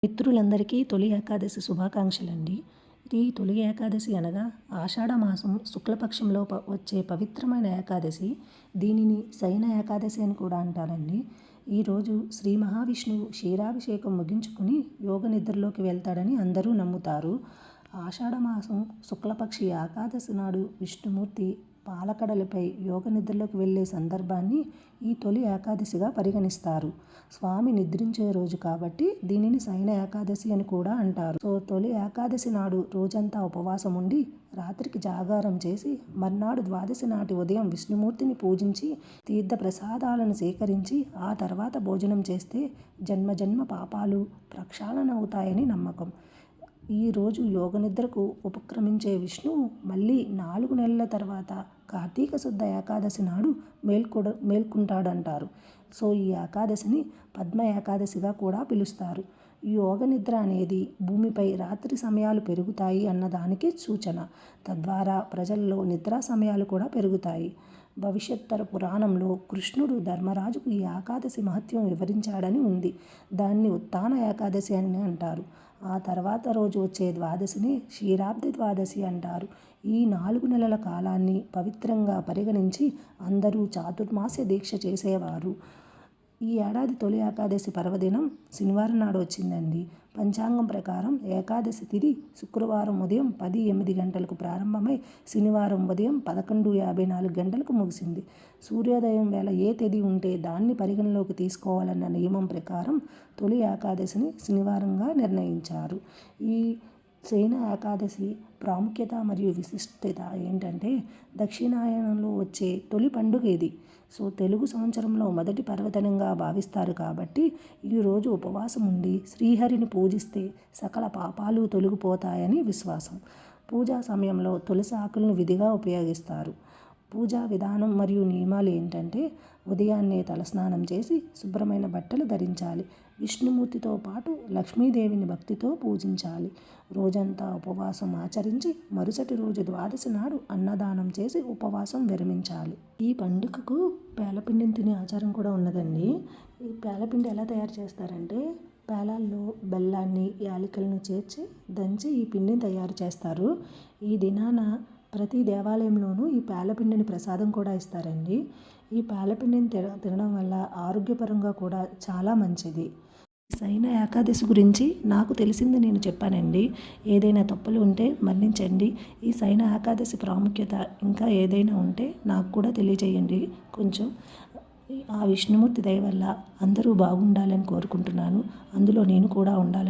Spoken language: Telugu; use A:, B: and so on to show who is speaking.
A: మిత్రులందరికీ తొలి ఏకాదశి శుభాకాంక్షలండి. ఈ తొలి ఏకాదశి అనగా ఆషాఢ మాసం శుక్లపక్షంలో వచ్చే పవిత్రమైన ఏకాదశి. దీనిని శయన ఏకాదశి అని కూడా అంటారండి. ఈరోజు శ్రీ మహావిష్ణువు క్షీరాభిషేకం ముగించుకుని యోగ నిద్రలోకి వెళ్తాడని అందరూ నమ్ముతారు. ఆషాఢ మాసం శుక్లపక్షి ఏకాదశి నాడు విష్ణుమూర్తి పాలకడలిపై యోగ నిద్రలోకి వెళ్ళే సందర్భాన్ని ఈ తొలి ఏకాదశిగా పరిగణిస్తారు. స్వామి నిద్రించే రోజు కాబట్టి దీనిని శయన ఏకాదశి అని కూడా అంటారు. సో తొలి ఏకాదశి నాడు రోజంతా ఉపవాసం ఉండి రాత్రికి జాగారం చేసి మర్నాడు ద్వాదశి నాటి ఉదయం విష్ణుమూర్తిని పూజించి తీర్థ ప్రసాదాలను సేకరించి ఆ తర్వాత భోజనం చేస్తే జన్మ పాపాలు ప్రక్షాళన అవుతాయని నమ్మకం. ఈరోజు యోగ నిద్రకు ఉపక్రమించే విష్ణువు మళ్ళీ 4 నెలల తర్వాత కార్తీక శుద్ధ ఏకాదశి నాడు మేల్కుంటాడంటారు. సో ఈ ఏకాదశిని పద్మ ఏకాదశిగా కూడా పిలుస్తారు. ఈ యోగ నిద్ర అనేది భూమిపై రాత్రి సమయాలు పెరుగుతాయి అన్నదానికి సూచన. తద్వారా ప్రజల్లో నిద్రా సమయాలు కూడా పెరుగుతాయి. భవిష్యత్తర పురాణంలో కృష్ణుడు ధర్మరాజుకు ఈ ఏకాదశి మహత్యం వివరించాడని ఉంది. దాన్ని ఉత్థాన ఏకాదశి అని అంటారు. ఆ తర్వాత రోజు వచ్చే ద్వాదశిని క్షీరాబ్ది ద్వాదశి అంటారు. ఈ 4 నెలల కాలాన్ని పవిత్రంగా పరిగణించి అందరూ చాతుర్మాస్య దీక్ష చేసేవారు. ఈ ఏడాది తొలి ఏకాదశి పర్వదినం శనివారం నాడు వచ్చిందండి. పంచాంగం ప్రకారం ఏకాదశి తిథి శుక్రవారం ఉదయం 10:08 గంటలకు ప్రారంభమై శనివారం ఉదయం 11:54 గంటలకు ముగిసింది. సూర్యోదయం వేళ ఏ తేదీ ఉంటే దాన్ని పరిగణలోకి తీసుకోవాలన్న నియమం ప్రకారం తొలి ఏకాదశిని శనివారంగా నిర్ణయించారు. ఈ శయన ఏకాదశి ప్రాముఖ్యత మరియు విశిష్టత ఏంటంటే దక్షిణాయనంలో వచ్చే తొలి పండుగ ఇది. సో తెలుగు సంవత్సరంలో మొదటి పర్వదినంగా భావిస్తారు కాబట్టి ఈరోజు ఉపవాసం ఉండి శ్రీహరిని పూజిస్తే సకల పాపాలు తొలగిపోతాయని విశ్వాసం. పూజా సమయంలో తులసి ఆకులను విధిగా ఉపయోగిస్తారు. పూజా విధానం మరియు నియమాలు ఏంటంటే ఉదయాన్నే తలస్నానం చేసి శుభ్రమైన బట్టలు ధరించాలి. విష్ణుమూర్తితో పాటు లక్ష్మీదేవిని భక్తితో పూజించాలి. రోజంతా ఉపవాసం ఆచరించి మరుసటి రోజు ద్వాదశి నాడు అన్నదానం చేసి ఉపవాసం విరమించాలి. ఈ పండుగకు పేలపిండిని తినే ఆచారం కూడా ఉన్నదండి. ఈ పేలపిండి ఎలా తయారు చేస్తారంటే పేలాల్లో బెల్లాన్ని యాలకులను చేర్చి దంచి ఈ పిండిని తయారు చేస్తారు. ఈ దినాన ప్రతి దేవాలయంలోనూ ఈ పేలపిండిని ప్రసాదం కూడా ఇస్తారండి. ఈ పేలపిండిని తినడం వల్ల ఆరోగ్యపరంగా కూడా చాలా మంచిది. శయన ఏకాదశి గురించి నాకు తెలిసింది నేను చెప్పానండి. ఏదైనా తప్పులు ఉంటే మన్నించండి. ఈ శయన ఏకాదశి ప్రాముఖ్యత ఇంకా ఏదైనా ఉంటే నాకు కూడా తెలియజేయండి. కొంచెం ఆ విష్ణుమూర్తి దయ వల్ల అందరూ బాగుండాలని కోరుకుంటున్నాను. అందులో నేను కూడా ఉండాలని